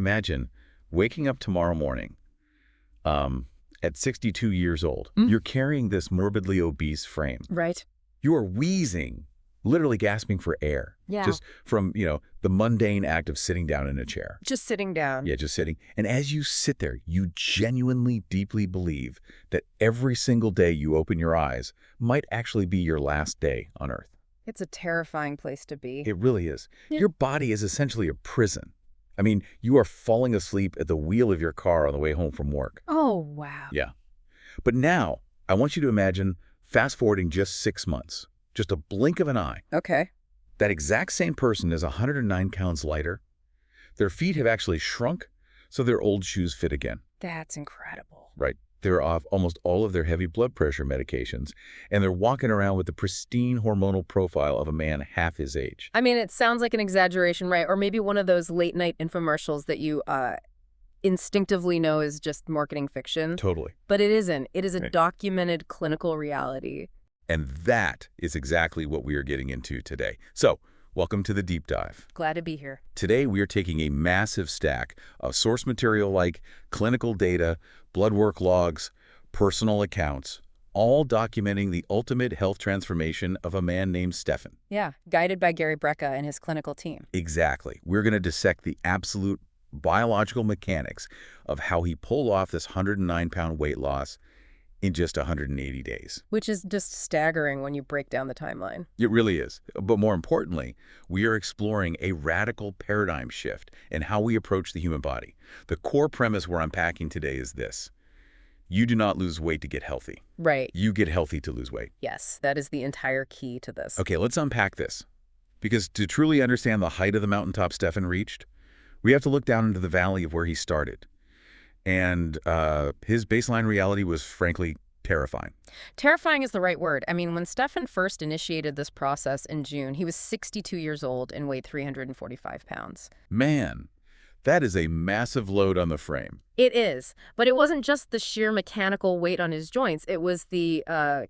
Imagine waking up tomorrow morning at 62 years old. Mm. You're carrying this morbidly obese frame. Right. You are wheezing, literally gasping for air. Yeah. Just from, the mundane act of sitting down in a chair. Just sitting down. Yeah, just sitting. And as you sit there, you genuinely, deeply believe that every single day you open your eyes might actually be your last day on Earth. It's a terrifying place to be. It really is. Yeah. Your body is essentially a prison. I mean, you are falling asleep at the wheel of your car on the way home from work. Oh, wow. Yeah. But now, I want you to imagine fast-forwarding just 6 months. Just a blink of an eye. Okay. That exact same person is 109 pounds lighter. Their feet have actually shrunk, so their old shoes fit again. That's incredible. Right. They're off almost all of their heavy blood pressure medications, and they're walking around with the pristine hormonal profile of a man half his age. I mean, it sounds like an exaggeration, right? Or maybe one of those late-night infomercials that you instinctively know is just marketing fiction. Totally. But it isn't. It is a Right. documented clinical reality. And that is exactly what we are getting into today. So, welcome to the Deep Dive. Glad to be here. Today, we are taking a massive stack of source material like clinical data, blood work logs, personal accounts, all documenting the ultimate health transformation of a man named Stefan. Yeah, guided by Gary Brecka and his clinical team. Exactly. We're going to dissect the absolute biological mechanics of how he pulled off this 109-pound weight loss in just 180 days. Which is just staggering when you break down the timeline. It really is. But more importantly, we are exploring a radical paradigm shift in how we approach the human body. The core premise we're unpacking today is this. You do not lose weight to get healthy. Right. You get healthy to lose weight. Yes, that is the entire key to this. Okay, let's unpack this. Because to truly understand the height of the mountaintop Stefan reached, we have to look down into the valley of where he started. And his baseline reality was, frankly, terrifying. Terrifying is the right word. I mean, when Stefan first initiated this process in June, he was 62 years old and weighed 345 pounds. Man, that is a massive load on the frame. It is. But it wasn't just the sheer mechanical weight on his joints. It was the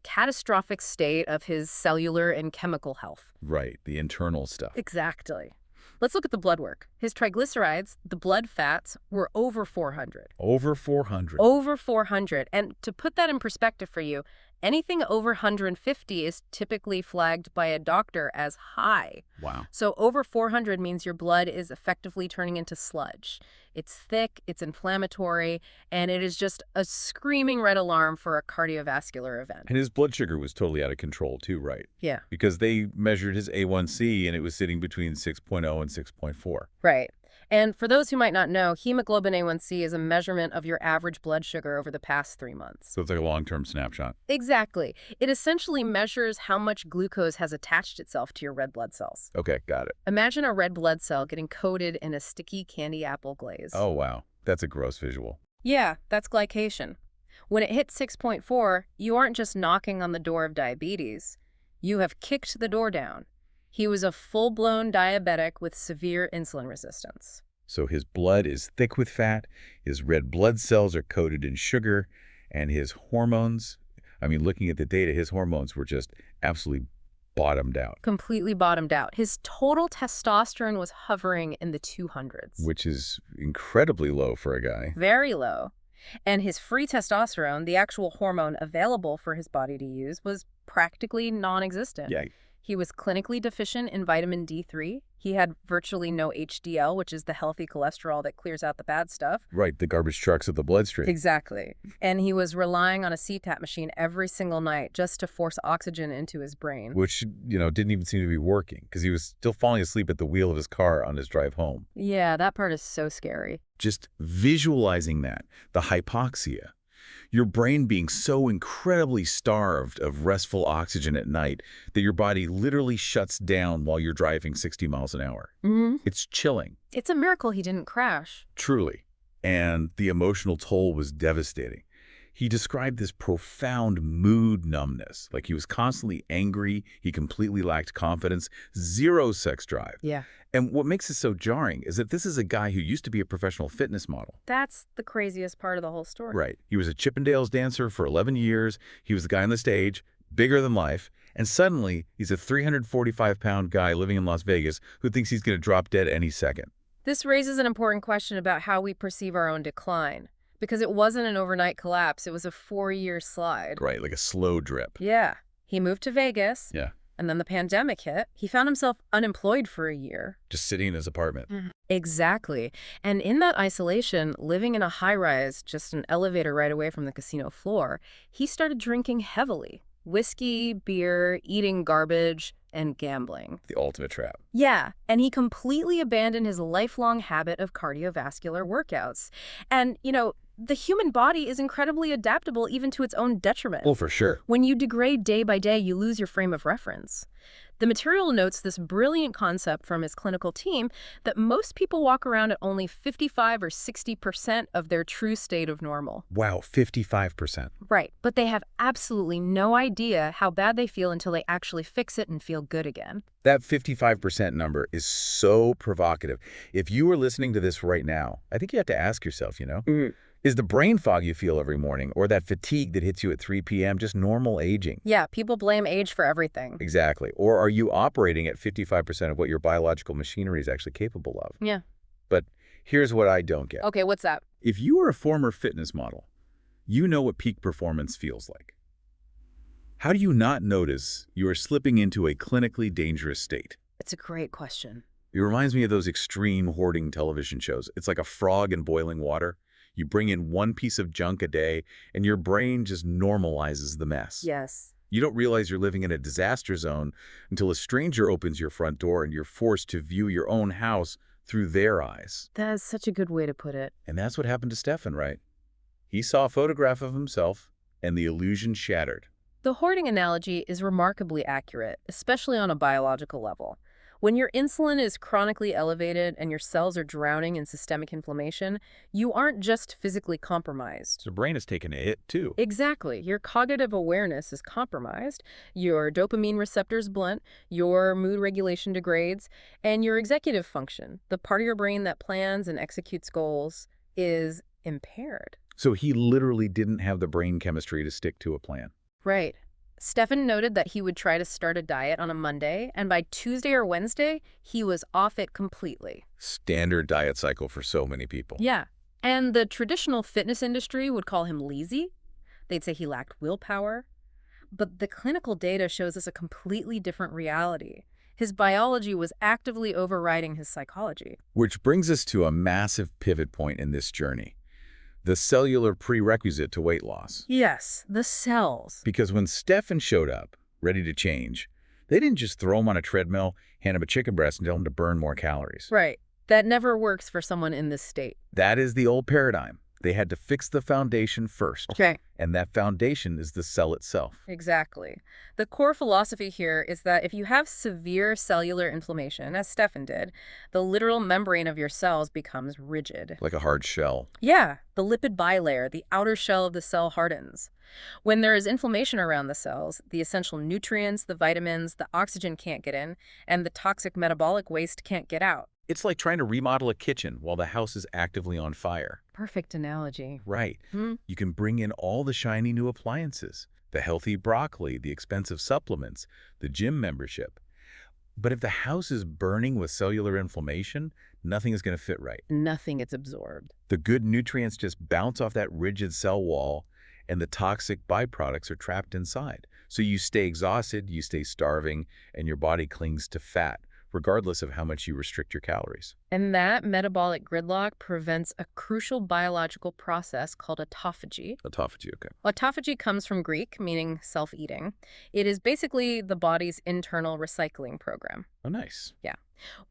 catastrophic state of his cellular and chemical health. Right, the internal stuff. Exactly. Let's look at the blood work. His triglycerides, the blood fats, were over 400. Over 400. Over 400. And to put that in perspective for you, anything over 150 is typically flagged by a doctor as high. Wow. So over 400 means your blood is effectively turning into sludge. It's thick, it's inflammatory, and it is just a screaming red alarm for a cardiovascular event. And his blood sugar was totally out of control too, right? Yeah. Because they measured his A1C and it was sitting between 6.0 and 6.4. Right. And for those who might not know, hemoglobin A1C is a measurement of your average blood sugar over the past 3 months. So it's like a long-term snapshot. Exactly. It essentially measures how much glucose has attached itself to your red blood cells. Okay, got it. Imagine a red blood cell getting coated in a sticky candy apple glaze. Oh, wow. That's a gross visual. Yeah, that's glycation. When it hits 6.4, you aren't just knocking on the door of diabetes. You have kicked the door down. He was a full-blown diabetic with severe insulin resistance. So his blood is thick with fat, his red blood cells are coated in sugar, and his hormones, I mean, looking at the data, his hormones were just absolutely bottomed out. Completely bottomed out. His total testosterone was hovering in the 200s. Which is incredibly low for a guy. Very low. And his free testosterone, the actual hormone available for his body to use, was practically non-existent. Yeah. He was clinically deficient in vitamin D3. He had virtually no HDL, which is the healthy cholesterol that clears out the bad stuff. Right, the garbage trucks of the bloodstream. Exactly. And he was relying on a CPAP machine every single night just to force oxygen into his brain. Which, didn't even seem to be working because he was still falling asleep at the wheel of his car on his drive home. Yeah, that part is so scary. Just visualizing that, the hypoxia, your brain being so incredibly starved of restful oxygen at night that your body literally shuts down while you're driving 60 miles an hour. Mm-hmm. It's chilling. It's a miracle he didn't crash. Truly. And the emotional toll was devastating. He described this profound mood numbness, like he was constantly angry, he completely lacked confidence, zero sex drive. Yeah. And what makes it so jarring is that this is a guy who used to be a professional fitness model. That's the craziest part of the whole story. Right. He was a Chippendales dancer for 11 years. He was the guy on the stage, bigger than life. And suddenly, he's a 345-pound guy living in Las Vegas who thinks he's going to drop dead any second. This raises an important question about how we perceive our own decline. Because it wasn't an overnight collapse, it was a 4-year slide. Right, like a slow drip. Yeah. He moved to Vegas, Yeah, and then the pandemic hit. He found himself unemployed for a year. just sitting in his apartment. Exactly. And in that isolation, living in a high-rise, just an elevator right away from the casino floor, he started drinking heavily. Whiskey, beer, eating garbage, and gambling. The ultimate trap. Yeah, and he completely abandoned his lifelong habit of cardiovascular workouts. And, the human body is incredibly adaptable even to its own detriment. Well, for sure. When you degrade day by day, you lose your frame of reference. The material notes this brilliant concept from his clinical team that most people walk around at only 55 or 60% of their true state of normal. Wow, 55%. Right, but they have absolutely no idea how bad they feel until they actually fix it and feel good again. That 55% number is so provocative. If you are listening to this right now, I think you have to ask yourself, is the brain fog you feel every morning or that fatigue that hits you at 3 p.m. just normal aging? Yeah, people blame age for everything. Exactly. Or are you operating at 55% of what your biological machinery is actually capable of? Yeah. But here's what I don't get. Okay, what's that? If you are a former fitness model, you know what peak performance feels like. How do you not notice you are slipping into a clinically dangerous state? It's a great question. It reminds me of those extreme hoarding television shows. It's like a frog in boiling water. You bring in one piece of junk a day, and your brain just normalizes the mess. Yes. You don't realize you're living in a disaster zone until a stranger opens your front door and you're forced to view your own house through their eyes. That is such a good way to put it. And that's what happened to Stefan, right? He saw a photograph of himself, and the illusion shattered. The hoarding analogy is remarkably accurate, especially on a biological level. When your insulin is chronically elevated and your cells are drowning in systemic inflammation, you aren't just physically compromised. The brain has taken a hit, too. Exactly. Your cognitive awareness is compromised, your dopamine receptors blunt, your mood regulation degrades, and your executive function, the part of your brain that plans and executes goals, is impaired. So he literally didn't have the brain chemistry to stick to a plan. Right. Stefan noted that he would try to start a diet on a Monday, and by Tuesday or Wednesday, he was off it completely. Standard diet cycle for so many people. Yeah. And the traditional fitness industry would call him lazy. They'd say he lacked willpower. But the clinical data shows us a completely different reality. His biology was actively overriding his psychology. Which brings us to a massive pivot point in this journey. The cellular prerequisite to weight loss. Yes, the cells. Because when Stefan showed up, ready to change, they didn't just throw him on a treadmill, hand him a chicken breast, and tell him to burn more calories. Right. That never works for someone in this state. That is the old paradigm. They had to fix the foundation first. Okay. And that foundation is the cell itself. Exactly. The core philosophy here is that if you have severe cellular inflammation, as Stefan did, the literal membrane of your cells becomes rigid. Like a hard shell. Yeah, the lipid bilayer, the outer shell of the cell hardens. When there is inflammation around the cells, the essential nutrients, the vitamins, the oxygen can't get in, and the toxic metabolic waste can't get out. It's like trying to remodel a kitchen while the house is actively on fire. Perfect analogy. Right. You can bring in all the shiny new appliances, the healthy broccoli, the expensive supplements, the gym membership. But if the house is burning with cellular inflammation, nothing is going to fit right. Nothing gets absorbed. The good nutrients just bounce off that rigid cell wall, and the toxic byproducts are trapped inside. So you stay exhausted, you stay starving, and your body clings to fat, regardless of how much you restrict your calories. And that metabolic gridlock prevents a crucial biological process called autophagy. Autophagy, okay. Autophagy comes from Greek, meaning self-eating. It is basically the body's internal recycling program. Oh, nice. Yeah.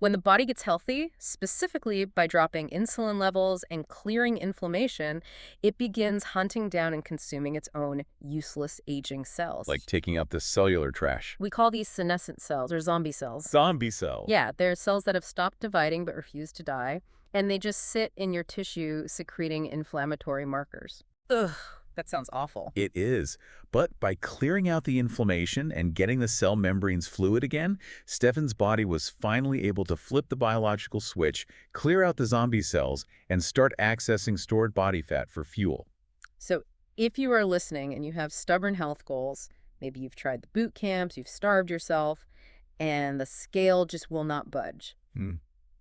When the body gets healthy, specifically by dropping insulin levels and clearing inflammation, it begins hunting down and consuming its own useless aging cells. Like taking out the cellular trash. We call these senescent cells or zombie cells. Zombie cell. Yeah, they're cells that have stopped dividing but refuse to die, and they just sit in your tissue secreting inflammatory markers. Ugh. That sounds awful. It is. But by clearing out the inflammation and getting the cell membranes fluid again, Stefan's body was finally able to flip the biological switch, clear out the zombie cells, and start accessing stored body fat for fuel. So if you are listening and you have stubborn health goals, maybe you've tried the boot camps, you've starved yourself, and the scale just will not budge.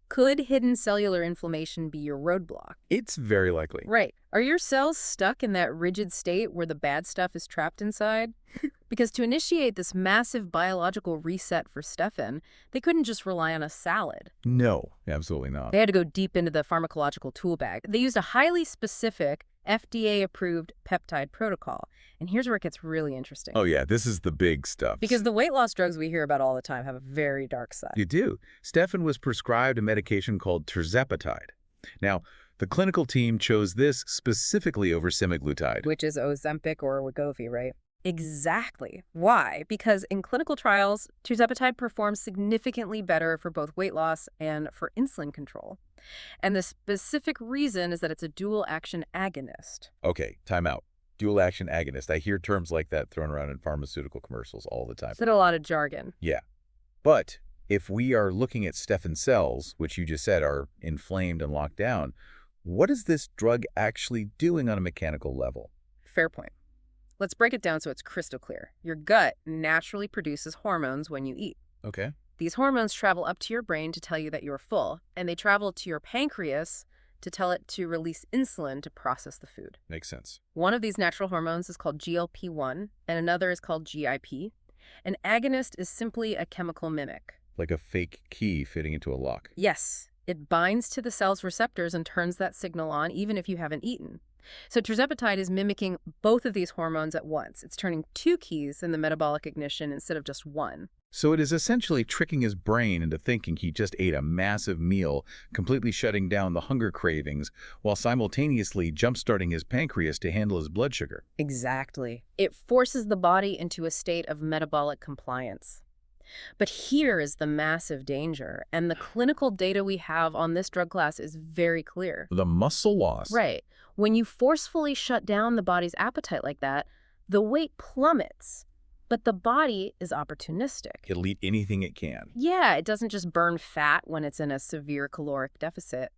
Could hidden cellular inflammation be your roadblock? It's very likely. Right. Are your cells stuck in that rigid state where the bad stuff is trapped inside? Because to initiate this massive biological reset for Stefan, they couldn't just rely on a salad. No, absolutely not. They had to go deep into the pharmacological tool bag. They used a highly specific, FDA-approved peptide protocol. And here's where it gets really interesting. Oh yeah, this is the big stuff. Because the weight loss drugs we hear about all the time have a very dark side. You do. Stefan was prescribed a medication called tirzepatide. Now, the clinical team chose this specifically over semaglutide. Which is Ozempic or Wegovy, right? Exactly. Why? Because in clinical trials, tirzepatide performs significantly better for both weight loss and for insulin control. And the specific reason is that it's a dual-action agonist. Okay, time out. Dual-action agonist. I hear terms like that thrown around in pharmaceutical commercials all the time. It's a lot of jargon. Yeah. But if we are looking at Stefan's cells, which you just said are inflamed and locked down, what is this drug actually doing on a mechanical level? Fair point. Let's break it down so it's crystal clear. Your gut naturally produces hormones when you eat. Okay. These hormones travel up to your brain to tell you that you're full, and they travel to your pancreas to tell it to release insulin to process the food. Makes sense. One of these natural hormones is called GLP-1, and another is called GIP. An agonist is simply a chemical mimic. Like a fake key fitting into a lock. Yes, it binds to the cell's receptors and turns that signal on even if you haven't eaten. So tirzepatide is mimicking both of these hormones at once. It's turning two keys in the metabolic ignition instead of just one. So it is essentially tricking his brain into thinking he just ate a massive meal, completely shutting down the hunger cravings, while simultaneously jump-starting his pancreas to handle his blood sugar. Exactly. It forces the body into a state of metabolic compliance. But here is the massive danger, and the clinical data we have on this drug class is very clear. The muscle loss. Right. When you forcefully shut down the body's appetite like that, the weight plummets. But the body is opportunistic. It'll eat anything it can. Yeah, it doesn't just burn fat when it's in a severe caloric deficit.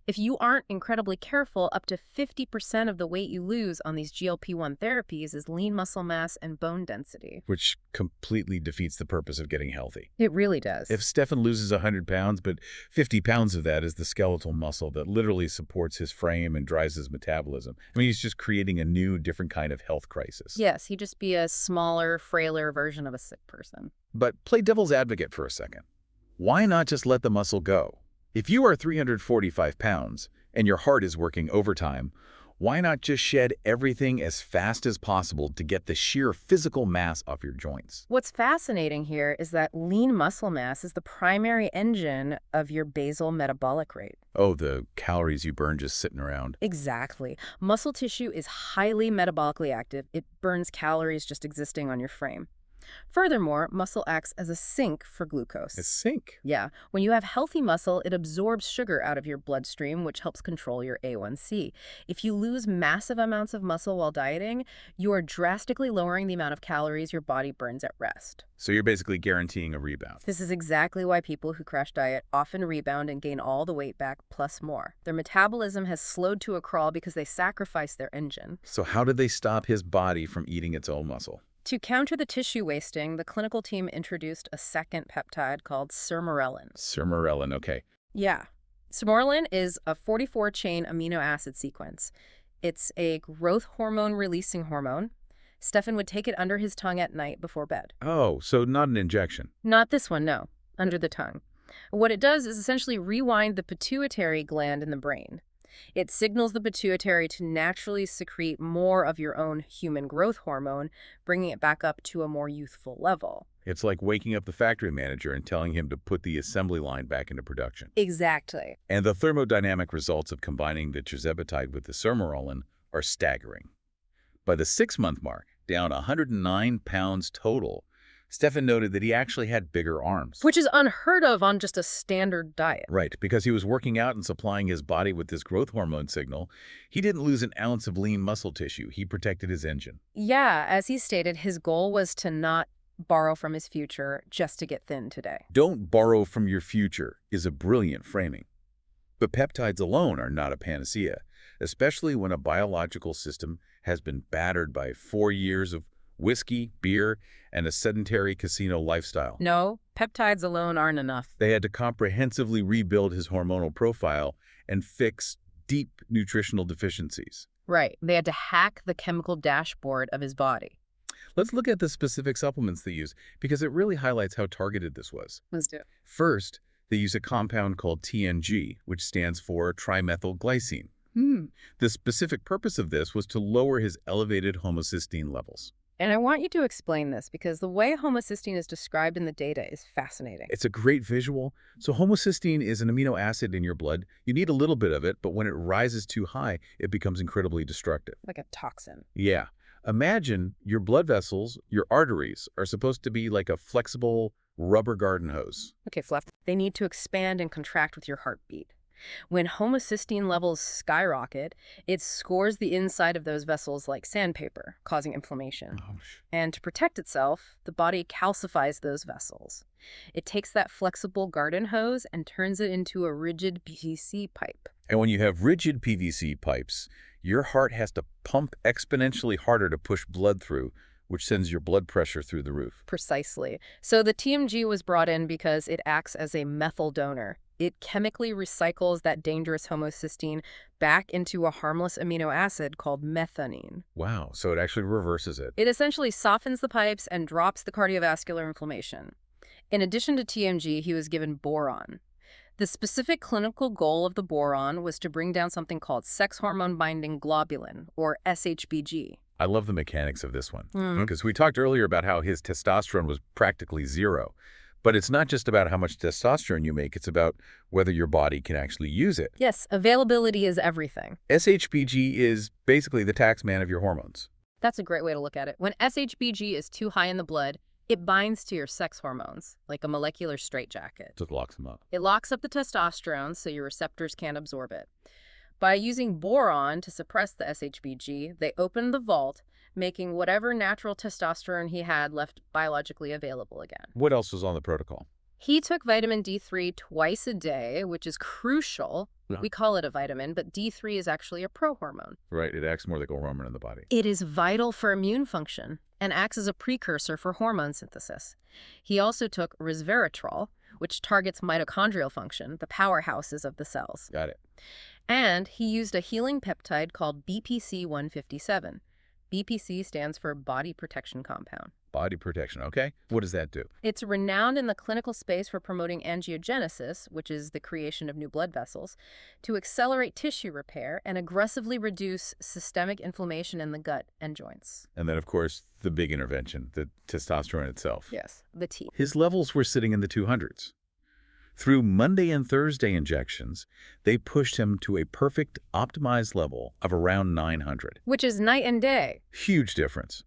If you aren't incredibly careful, up to 50% of the weight you lose on these GLP-1 therapies is lean muscle mass and bone density. Which completely defeats the purpose of getting healthy. It really does. If Stefan loses 100 pounds, but 50 pounds of that is the skeletal muscle that literally supports his frame and drives his metabolism. I mean, he's just creating a new, different kind of health crisis. Yes, he'd just be a smaller, frailer version of a sick person. But play devil's advocate for a second. Why not just let the muscle go? If you are 345 pounds and your heart is working overtime, why not just shed everything as fast as possible to get the sheer physical mass off your joints? What's fascinating here is that lean muscle mass is the primary engine of your basal metabolic rate. Oh, the calories you burn just sitting around. Exactly. Muscle tissue is highly metabolically active. It burns calories just existing on your frame. Furthermore, muscle acts as a sink for glucose. A sink? Yeah. When you have healthy muscle, it absorbs sugar out of your bloodstream, which helps control your A1C. If you lose massive amounts of muscle while dieting, you are drastically lowering the amount of calories your body burns at rest. So you're basically guaranteeing a rebound. This is exactly why people who crash diet often rebound and gain all the weight back plus more. Their metabolism has slowed to a crawl because they sacrificed their engine. So how did they stop his body from eating its own muscle? To counter the tissue wasting, the clinical team introduced a second peptide called sermorelin. Sermorelin, okay. Yeah. Sermorelin is a 44-chain amino acid sequence. It's a growth hormone-releasing hormone. Stefan would take it under his tongue at night before bed. Oh, so not an injection. Not this one, no. Under the tongue. What it does is essentially rewind the pituitary gland in the brain. It signals the pituitary to naturally secrete more of your own human growth hormone, bringing it back up to a more youthful level. It's like waking up the factory manager and telling him to put the assembly line back into production. Exactly. And the thermodynamic results of combining the tirzepatide with the sermorelin are staggering. By the 6-month mark, down 109 pounds total, Stefan noted that he actually had bigger arms. Which is unheard of on just a standard diet. Right, because he was working out and supplying his body with this growth hormone signal. He didn't lose an ounce of lean muscle tissue. He protected his engine. Yeah, as he stated, his goal was to not borrow from his future just to get thin today. Don't borrow from your future is a brilliant framing. But peptides alone are not a panacea, especially when a biological system has been battered by 4 years of whiskey, beer, and a sedentary casino lifestyle. No, peptides alone aren't enough. They had to comprehensively rebuild his hormonal profile and fix deep nutritional deficiencies. Right. They had to hack the chemical dashboard of his body. Let's look at the specific supplements they use because it really highlights how targeted this was. Let's do it. First, they use a compound called TNG, which stands for trimethylglycine. The specific purpose of this was to lower his elevated homocysteine levels. And I want you to explain this because the way homocysteine is described in the data is fascinating. It's a great visual. So homocysteine is an amino acid in your blood. You need a little bit of it, but when it rises too high, it becomes incredibly destructive. Like a toxin. Yeah. Imagine your blood vessels, your arteries, are supposed to be like a flexible rubber garden hose. Okay, Fluff. They need to expand and contract with your heartbeat. When homocysteine levels skyrocket, it scores the inside of those vessels like sandpaper, causing inflammation. And to protect itself, the body calcifies those vessels. It takes that flexible garden hose and turns it into a rigid PVC pipe. And when you have rigid PVC pipes, your heart has to pump exponentially harder to push blood through, which sends your blood pressure through the roof. Precisely. So the TMG was brought in because it acts as a methyl donor. It chemically recycles that dangerous homocysteine back into a harmless amino acid called methionine. Wow, so it actually reverses it. It essentially softens the pipes and drops the cardiovascular inflammation. In addition to TMG, he was given boron. The specific clinical goal of the boron was to bring down something called sex hormone-binding globulin, or SHBG. I love the mechanics of this one, because we talked earlier about how his testosterone was practically zero. But it's not just about how much testosterone you make, it's about whether your body can actually use it. Yes, availability is everything. SHBG is basically the tax man of your hormones. That's a great way to look at it. When SHBG is too high in the blood, it binds to your sex hormones, like a molecular straitjacket. Just locks them up. It locks up the testosterone so your receptors can't absorb it. By using boron to suppress the SHBG, they opened the vault, making whatever natural testosterone he had left biologically available again. What else was on the protocol? He took vitamin D3 twice a day, which is crucial. Yeah. We call it a vitamin, but D3 is actually a prohormone. Right, it acts more like a hormone in the body. It is vital for immune function and acts as a precursor for hormone synthesis. He also took resveratrol, which targets mitochondrial function, the powerhouses of the cells. Got it. And he used a healing peptide called BPC-157. BPC stands for Body Protection Compound. Body protection, okay. What does that do? It's renowned in the clinical space for promoting angiogenesis, which is the creation of new blood vessels, to accelerate tissue repair and aggressively reduce systemic inflammation in the gut and joints. And then, of course, the big intervention, the testosterone itself. Yes, the T. His levels were sitting in the 200s. Through Monday and Thursday injections, they pushed him to a perfect optimized level of around 900. Which is night and day. Huge difference.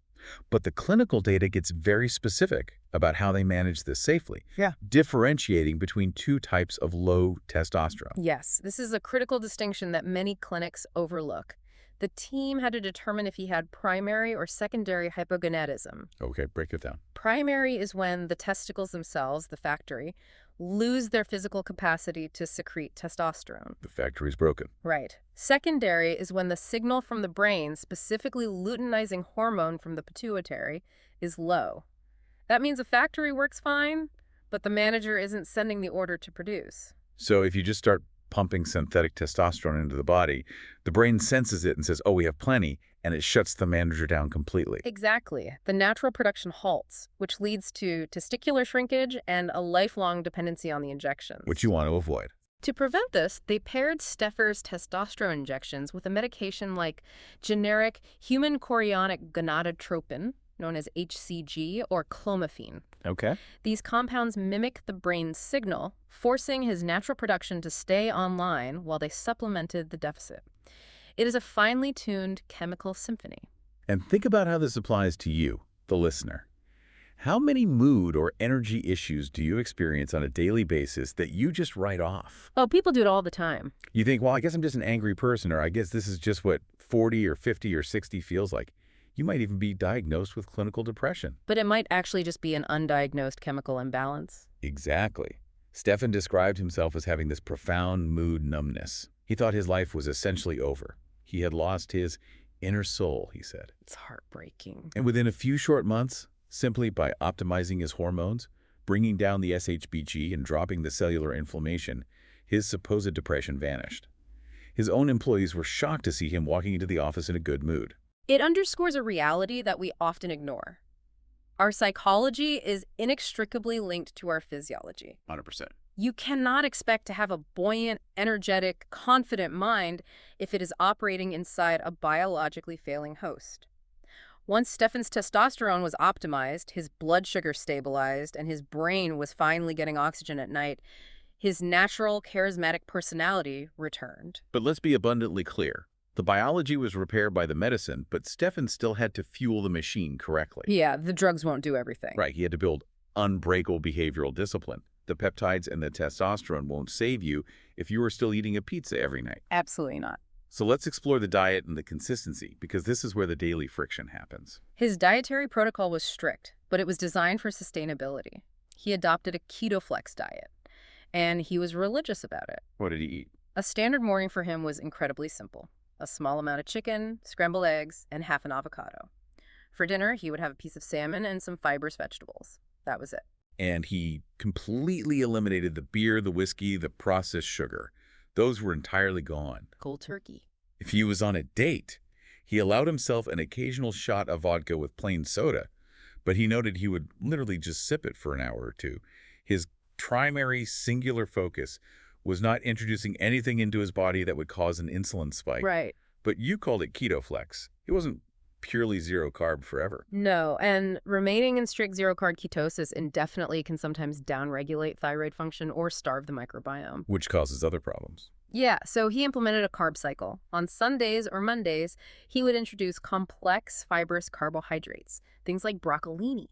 But the clinical data gets very specific about how they manage this safely, differentiating between two types of low testosterone. Yes, this is a critical distinction that many clinics overlook. The team had to determine if he had primary or secondary hypogonadism. Okay, break it down. Primary is when the testicles themselves, the factory, lose their physical capacity to secrete testosterone. The factory's broken. Right. Secondary is when the signal from the brain, specifically luteinizing hormone from the pituitary, is low. That means the factory works fine, but the manager isn't sending the order to produce. So if you just start pumping synthetic testosterone into the body, the brain senses it and says, oh, we have plenty, and it shuts the manager down completely. Exactly. The natural production halts, which leads to testicular shrinkage and a lifelong dependency on the injections. Which you want to avoid. To prevent this, they paired Steffer's testosterone injections with a medication like generic human chorionic gonadotropin, known as HCG, or clomiphene. Okay. These compounds mimic the brain's signal, forcing his natural production to stay online while they supplemented the deficit. It is a finely tuned chemical symphony. And think about how this applies to you, the listener. How many mood or energy issues do you experience on a daily basis that you just write off? Oh, people do it all the time. You think, well, I guess I'm just an angry person, or I guess this is just what 40 or 50 or 60 feels like. You might even be diagnosed with clinical depression. But it might actually just be an undiagnosed chemical imbalance. Exactly. Stefan described himself as having this profound mood numbness. He thought his life was essentially over. He had lost his inner soul, he said. It's heartbreaking. And within a few short months, simply by optimizing his hormones, bringing down the SHBG and dropping the cellular inflammation, his supposed depression vanished. His own employees were shocked to see him walking into the office in a good mood. It underscores a reality that we often ignore. Our psychology is inextricably linked to our physiology. 100%. You cannot expect to have a buoyant, energetic, confident mind if it is operating inside a biologically failing host. Once Stefan's testosterone was optimized, his blood sugar stabilized, and his brain was finally getting oxygen at night, his natural, charismatic personality returned. But let's be abundantly clear. The biology was repaired by the medicine, but Stefan still had to fuel the machine correctly. Yeah, the drugs won't do everything. Right, he had to build unbreakable behavioral discipline. The peptides and the testosterone won't save you if you are still eating a pizza every night. Absolutely not. So let's explore the diet and the consistency, because this is where the daily friction happens. His dietary protocol was strict, but it was designed for sustainability. He adopted a keto-flex diet, and he was religious about it. What did he eat? A standard morning for him was incredibly simple. A small amount of chicken, scrambled eggs, and half an avocado. For dinner, he would have a piece of salmon and some fibrous vegetables. That was it. And he completely eliminated the beer, the whiskey, the processed sugar. Those were entirely gone. Cold turkey. If he was on a date, he allowed himself an occasional shot of vodka with plain soda, but he noted he would literally just sip it for an hour or two. His primary singular focus was not introducing anything into his body that would cause an insulin spike. Right. But you called it keto flex. It wasn't purely zero carb forever. No, and remaining in strict zero-carb ketosis indefinitely can sometimes downregulate thyroid function or starve the microbiome. Which causes other problems. Yeah, so he implemented a carb cycle. On Sundays or Mondays, he would introduce complex fibrous carbohydrates, things like broccolini.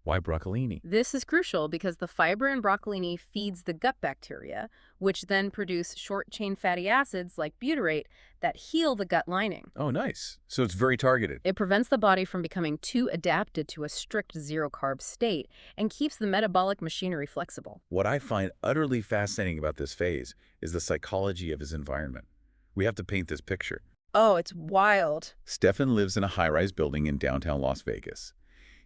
Why broccolini? This is crucial because the fiber in broccolini feeds the gut bacteria, which then produce short-chain fatty acids like butyrate that heal the gut lining. Oh, nice. So it's very targeted. It prevents the body from becoming too adapted to a strict zero-carb state and keeps the metabolic machinery flexible. What I find utterly fascinating about this phase is the psychology of his environment. We have to paint this picture. Oh, it's wild. Stefan lives in a high-rise building in downtown Las Vegas.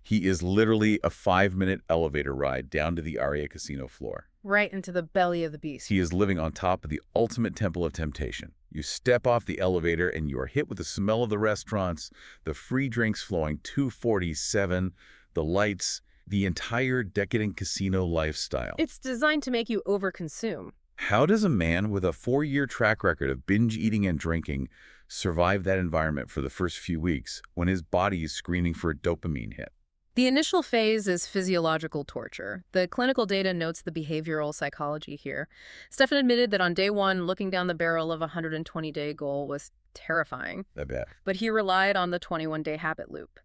He is literally a 5-minute elevator ride down to the Aria casino floor. Right into the belly of the beast. He is living on top of the ultimate temple of temptation. You step off the elevator and you are hit with the smell of the restaurants, the free drinks flowing 247, the lights, the entire decadent casino lifestyle. It's designed to make you overconsume. How does a man with a 4-year track record of binge eating and drinking survive that environment for the first few weeks when his body is screaming for a dopamine hit? The initial phase is physiological torture. The clinical data notes the behavioral psychology here. Stefan admitted that on day one, looking down the barrel of a 120-day goal was terrifying. I bet. But he relied on the 21-day habit loop.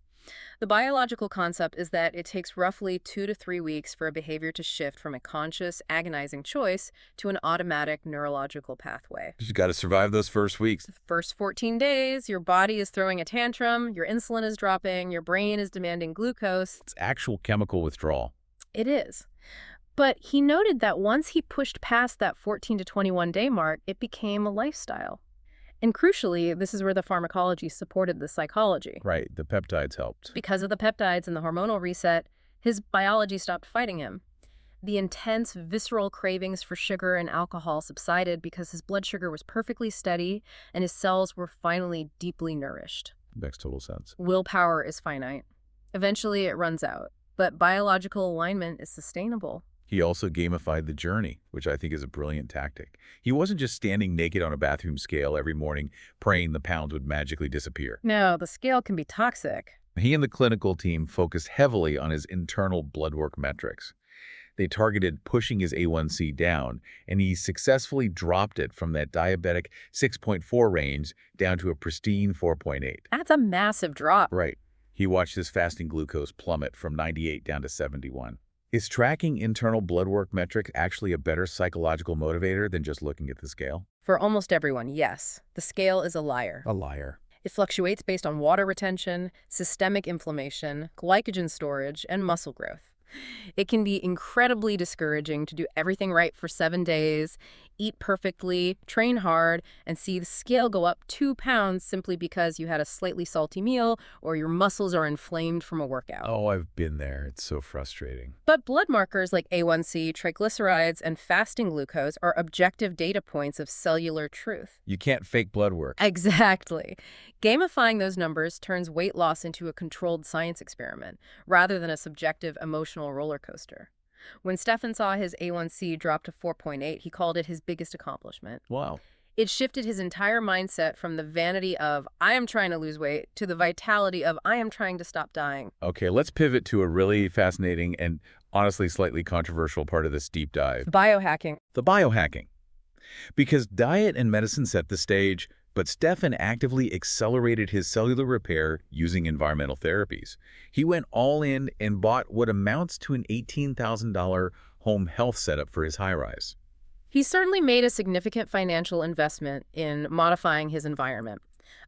The biological concept is that it takes roughly 2 to 3 weeks for a behavior to shift from a conscious, agonizing choice to an automatic neurological pathway. You got to survive those first weeks. The first 14 days, your body is throwing a tantrum, your insulin is dropping, your brain is demanding glucose. It's actual chemical withdrawal. It is. But he noted that once he pushed past that 14 to 21-day mark, it became a lifestyle. And crucially, this is where the pharmacology supported the psychology. Right, the peptides helped. Because of the peptides and the hormonal reset, his biology stopped fighting him. The intense, visceral cravings for sugar and alcohol subsided because his blood sugar was perfectly steady and his cells were finally deeply nourished. Makes total sense. Willpower is finite. Eventually, it runs out. But biological alignment is sustainable. He also gamified the journey, which I think is a brilliant tactic. He wasn't just standing naked on a bathroom scale every morning praying the pounds would magically disappear. No, the scale can be toxic. He and the clinical team focused heavily on his internal blood work metrics. They targeted pushing his A1C down, and he successfully dropped it from that diabetic 6.4 range down to a pristine 4.8. That's a massive drop. Right. He watched his fasting glucose plummet from 98 down to 71. Is tracking internal blood work metrics actually a better psychological motivator than just looking at the scale? For almost everyone, yes. The scale is a liar. A liar. It fluctuates based on water retention, systemic inflammation, glycogen storage, and muscle growth. It can be incredibly discouraging to do everything right for 7 days, eat perfectly, train hard, and see the scale go up 2 pounds simply because you had a slightly salty meal or your muscles are inflamed from a workout. Oh, I've been there. It's so frustrating. But blood markers like A1C, triglycerides, and fasting glucose are objective data points of cellular truth. You can't fake blood work. Exactly. Gamifying those numbers turns weight loss into a controlled science experiment rather than a subjective emotional roller coaster. When Stefan saw his A1C drop to 4.8, he called it his biggest accomplishment. Wow. It shifted his entire mindset from the vanity of, I am trying to lose weight, to the vitality of, I am trying to stop dying. Okay, let's pivot to a really fascinating and honestly slightly controversial part of this deep dive. Biohacking. The biohacking. Because diet and medicine set the stage, but Stefan actively accelerated his cellular repair using environmental therapies. He went all in and bought what amounts to an $18,000 home health setup for his high-rise. He certainly made a significant financial investment in modifying his environment.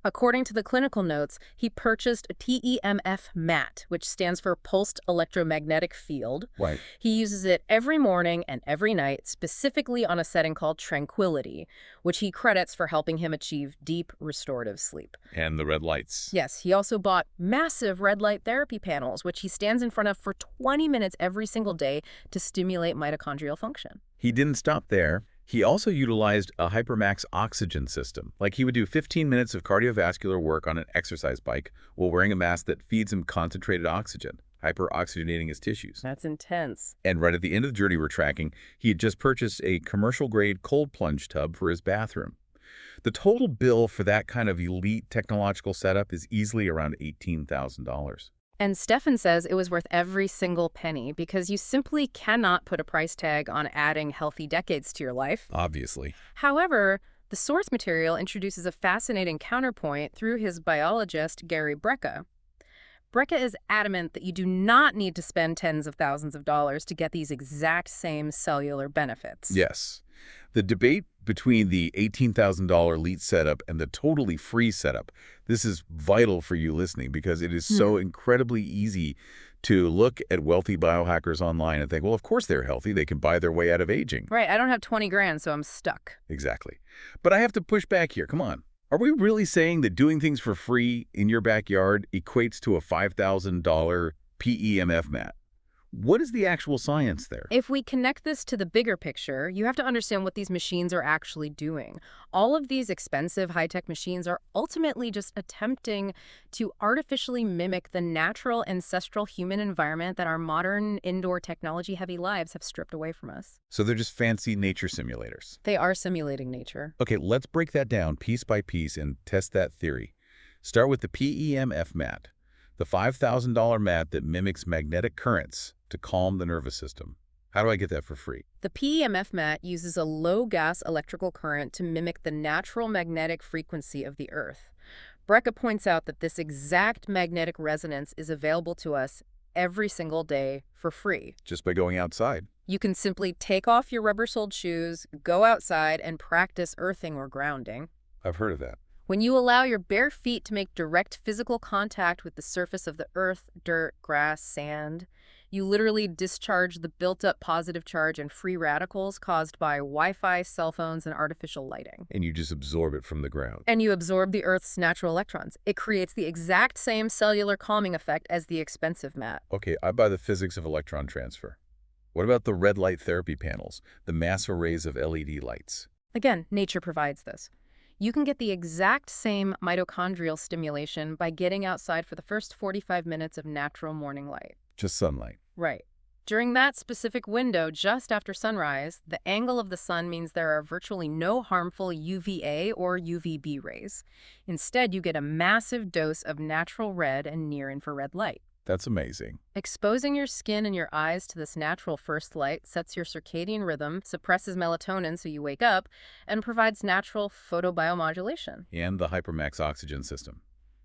According to the clinical notes, he purchased a PEMF mat, which stands for Pulsed Electromagnetic Field. Right. He uses it every morning and every night, specifically on a setting called Tranquility, which he credits for helping him achieve deep restorative sleep. And the red lights. Yes, he also bought massive red light therapy panels, which he stands in front of for 20 minutes every single day to stimulate mitochondrial function. He didn't stop there. He also utilized a hypermax oxygen system. Like he would do 15 minutes of cardiovascular work on an exercise bike while wearing a mask that feeds him concentrated oxygen, hyperoxygenating his tissues. That's intense. And right at the end of the journey we're tracking, he had just purchased a commercial-grade cold plunge tub for his bathroom. The total bill for that kind of elite technological setup is easily around $18,000. And Stefan says it was worth every single penny because you simply cannot put a price tag on adding healthy decades to your life. Obviously. However, the source material introduces a fascinating counterpoint through his biologist, Gary Brecka. Brecka is adamant that you do not need to spend tens of thousands of dollars to get these exact same cellular benefits. Yes. The debate between the $18,000 elite setup and the totally free setup, this is vital for you listening because it is so incredibly easy to look at wealthy biohackers online and think, well, of course they're healthy. They can buy their way out of aging. Right. I don't have 20 grand, so I'm stuck. Exactly. But I have to push back here. Come on. Are we really saying that doing things for free in your backyard equates to a $5,000 PEMF mat? What is the actual science there? If we connect this to the bigger picture, you have to understand what these machines are actually doing. All of these expensive high-tech machines are ultimately just attempting to artificially mimic the natural ancestral human environment that our modern indoor technology-heavy lives have stripped away from us. So they're just fancy nature simulators. They are simulating nature. Okay, let's break that down piece by piece and test that theory. Start with the PEMF mat, the $5,000 mat that mimics magnetic currents to calm the nervous system. How do I get that for free? The PEMF mat uses a low-gas electrical current to mimic the natural magnetic frequency of the Earth. Brecka points out that this exact magnetic resonance is available to us every single day for free. Just by going outside. You can simply take off your rubber-soled shoes, go outside, and practice earthing or grounding. I've heard of that. When you allow your bare feet to make direct physical contact with the surface of the earth, dirt, grass, sand, you literally discharge the built-up positive charge and free radicals caused by Wi-Fi, cell phones, and artificial lighting. And you just absorb it from the ground. And you absorb the Earth's natural electrons. It creates the exact same cellular calming effect as the expensive mat. Okay, I buy the physics of electron transfer. What about the red light therapy panels, the mass arrays of LED lights? Again, nature provides this. You can get the exact same mitochondrial stimulation by getting outside for the first 45 minutes of natural morning light. Just sunlight. Right. During that specific window, just after sunrise, the angle of the sun means there are virtually no harmful UVA or UVB rays. Instead, you get a massive dose of natural red and near-infrared light. That's amazing. Exposing your skin and your eyes to this natural first light sets your circadian rhythm, suppresses melatonin so you wake up, and provides natural photobiomodulation. And the hypermax oxygen system,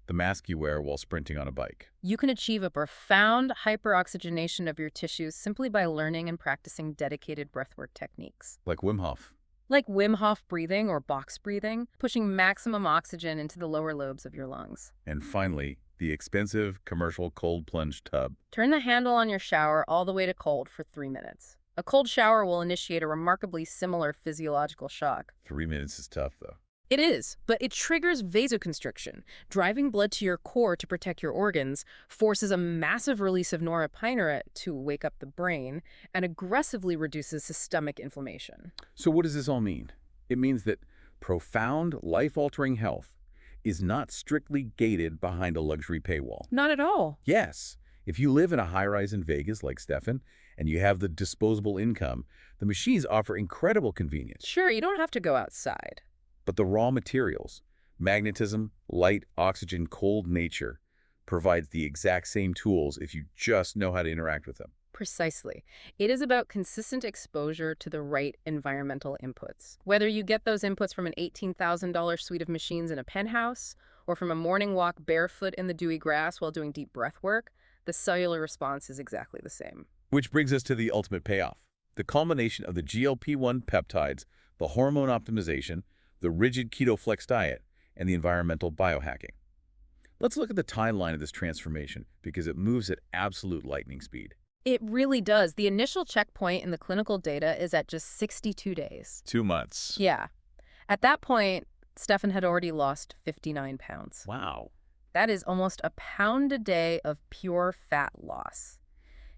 the mask you wear while sprinting on a bike. You can achieve a profound hyperoxygenation of your tissues simply by learning and practicing dedicated breathwork techniques. Like Wim Hof. Like Wim Hof breathing or box breathing, pushing maximum oxygen into the lower lobes of your lungs. And finally, the expensive commercial cold plunge tub. Turn the handle on your shower all the way to cold for 3 minutes. A cold shower will initiate a remarkably similar physiological shock. 3 minutes is tough, though. It is, but it triggers vasoconstriction. Driving blood to your core to protect your organs forces a massive release of norepinephrine to wake up the brain and aggressively reduces systemic inflammation. So what does this all mean? It means that profound, life-altering health is not strictly gated behind a luxury paywall. Not at all. Yes, if you live in a high-rise in Vegas like Stefan, and you have the disposable income, the machines offer incredible convenience. Sure, you don't have to go outside. But the raw materials, magnetism, light, oxygen, cold nature, provides the exact same tools if you just know how to interact with them. Precisely. It is about consistent exposure to the right environmental inputs. Whether you get those inputs from an $18,000 suite of machines in a penthouse, or from a morning walk barefoot in the dewy grass while doing deep breath work, the cellular response is exactly the same. Which brings us to the ultimate payoff. The culmination of the GLP-1 peptides, the hormone optimization, the rigid keto flex diet, and the environmental biohacking. Let's look at the timeline of this transformation because it moves at absolute lightning speed. It really does. The initial checkpoint in the clinical data is at just 62 days. 2 months. Yeah. At that point, Stefan had already lost 59 pounds. Wow. That is almost a pound a day of pure fat loss.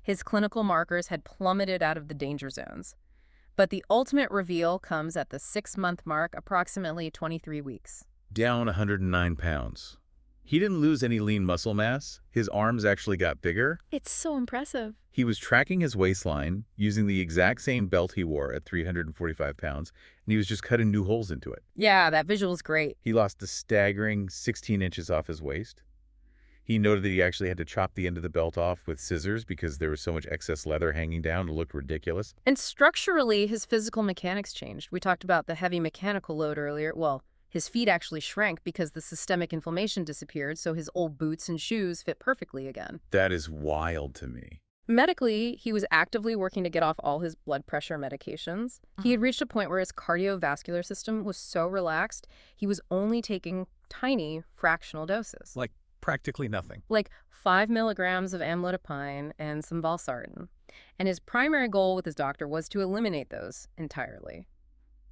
His clinical markers had plummeted out of the danger zones. But the ultimate reveal comes at the 6-month mark, approximately 23 weeks. Down 109 pounds. He didn't lose any lean muscle mass. His arms actually got bigger. It's so impressive. He was tracking his waistline using the exact same belt he wore at 345 pounds, and he was just cutting new holes into it. Yeah, that visual's great. He lost a staggering 16 inches off his waist. He noted that he actually had to chop the end of the belt off with scissors because there was so much excess leather hanging down. It looked ridiculous. And structurally, his physical mechanics changed. We talked about the heavy mechanical load earlier. Well, his feet actually shrank because the systemic inflammation disappeared, so his old boots and shoes fit perfectly again. That is wild to me. Medically, he was actively working to get off all his blood pressure medications. He had reached a point where his cardiovascular system was so relaxed, he was only taking tiny fractional doses. Like practically nothing. Like 5 milligrams of amlodipine and some valsartan. And his primary goal with his doctor was to eliminate those entirely.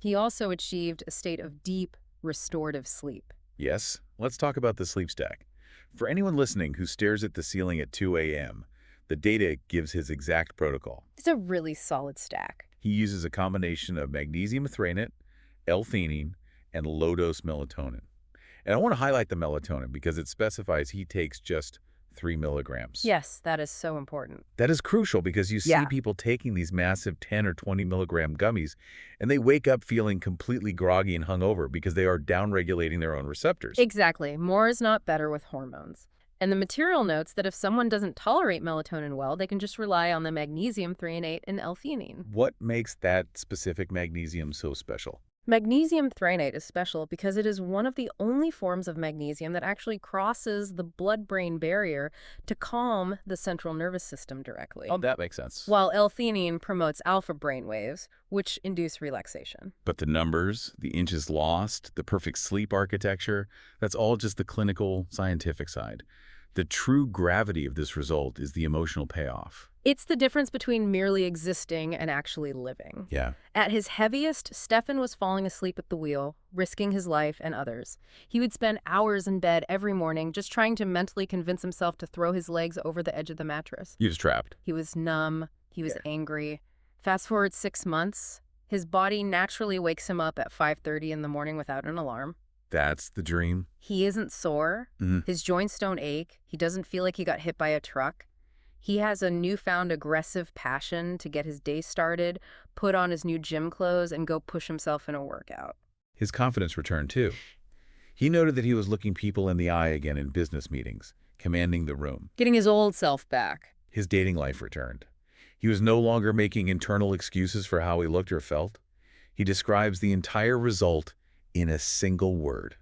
He also achieved a state of deep, restorative sleep. Yes, let's talk about the sleep stack. For anyone listening who stares at the ceiling at 2 a.m., the data gives his exact protocol. It's a really solid stack. He uses a combination of magnesium threonate, L-theanine, and low-dose melatonin. And I want to highlight the melatonin because it specifies he takes just 3 milligrams. Yes, that is so important. That is crucial because you see Yeah. people taking these massive 10 or 20 milligram gummies, and they wake up feeling completely groggy and hungover because they are downregulating their own receptors. Exactly. More is not better with hormones. And the material notes that if someone doesn't tolerate melatonin well, they can just rely on the magnesium threonate and L-theanine. What makes that specific magnesium so special? Magnesium threonate is special because it is one of the only forms of magnesium that actually crosses the blood-brain barrier to calm the central nervous system directly. Oh, that makes sense. While L-theanine promotes alpha brainwaves, which induce relaxation. But the numbers, the inches lost, the perfect sleep architecture, that's all just the clinical, scientific side. The true gravity of this result is the emotional payoff. It's the difference between merely existing and actually living. Yeah. At his heaviest, Stefan was falling asleep at the wheel, risking his life and others. He would spend hours in bed every morning just trying to mentally convince himself to throw his legs over the edge of the mattress. He was trapped. He was numb. He was angry. Fast forward 6 months, his body naturally wakes him up at 5:30 in the morning without an alarm. That's the dream. He isn't sore. Mhm. His joints don't ache. He doesn't feel like he got hit by a truck. He has a newfound aggressive passion to get his day started, put on his new gym clothes, and go push himself in a workout. His confidence returned, too. He noted that he was looking people in the eye again in business meetings, commanding the room. Getting his old self back. His dating life returned. He was no longer making internal excuses for how he looked or felt. He describes the entire result in a single word.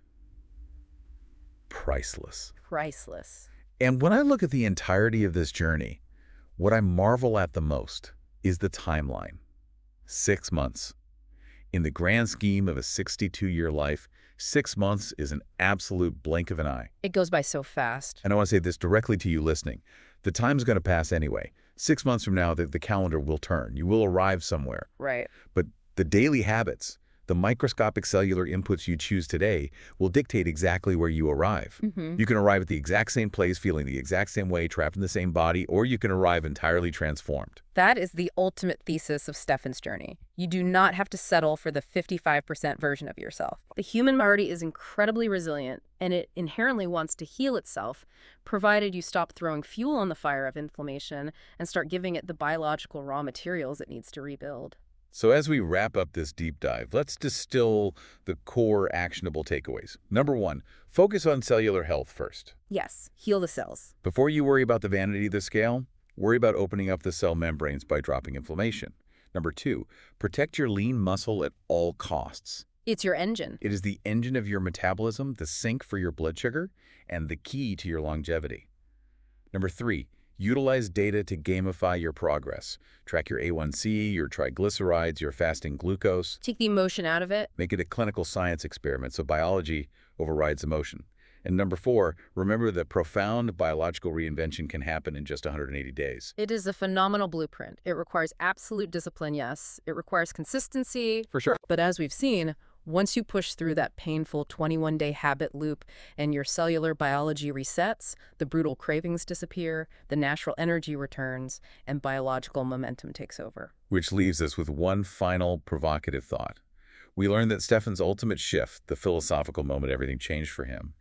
Priceless. Priceless. And when I look at the entirety of this journey, what I marvel at the most is the timeline. 6 months. In the grand scheme of a 62-year life, 6 months is an absolute blink of an eye. It goes by so fast. And I want to say this directly to you listening. The time's going to pass anyway. 6 months from now, the calendar will turn. You will arrive somewhere. Right. But the daily habits, the microscopic cellular inputs you choose today will dictate exactly where you arrive. You can arrive at the exact same place, feeling the exact same way, trapped in the same body, or you can arrive entirely transformed. That is the ultimate thesis of Stefan's journey. You do not have to settle for the 55% version of yourself. The human body is incredibly resilient, and it inherently wants to heal itself, provided you stop throwing fuel on the fire of inflammation and start giving it the biological raw materials it needs to rebuild. So as we wrap up this deep dive, let's distill the core actionable takeaways. Number 1, focus on cellular health first. Yes, heal the cells. Before you worry about the vanity of the scale, worry about opening up the cell membranes by dropping inflammation. Number 2, protect your lean muscle at all costs. It's your engine. It is the engine of your metabolism, the sink for your blood sugar, and the key to your longevity. Number 3, utilize data to gamify your progress. Track your A1C, your triglycerides, your fasting glucose. Take the emotion out of it. Make it a clinical science experiment so biology overrides emotion. And number 4, remember that profound biological reinvention can happen in just 180 days. It is a phenomenal blueprint. It requires absolute discipline, yes. It requires consistency. For sure. But as we've seen, once you push through that painful 21-day habit loop and your cellular biology resets, the brutal cravings disappear, the natural energy returns, and biological momentum takes over. Which leaves us with one final provocative thought. We learned that Stefan's ultimate shift, the philosophical moment everything changed for him,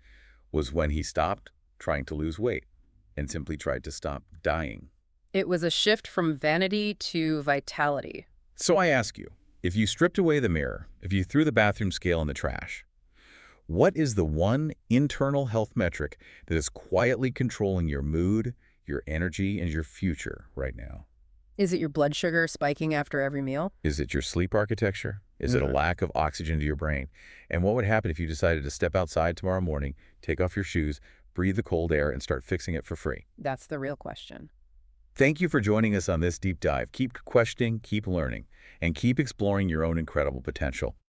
was when he stopped trying to lose weight and simply tried to stop dying. It was a shift from vanity to vitality. So I ask you, if you stripped away the mirror, if you threw the bathroom scale in the trash, what is the one internal health metric that is quietly controlling your mood, your energy, and your future right now? Is it your blood sugar spiking after every meal? Is it your sleep architecture? Is it a lack of oxygen to your brain? And what would happen if you decided to step outside tomorrow morning, take off your shoes, breathe the cold air, and start fixing it for free? That's the real question. Thank you for joining us on this deep dive. Keep questioning, keep learning, and keep exploring your own incredible potential.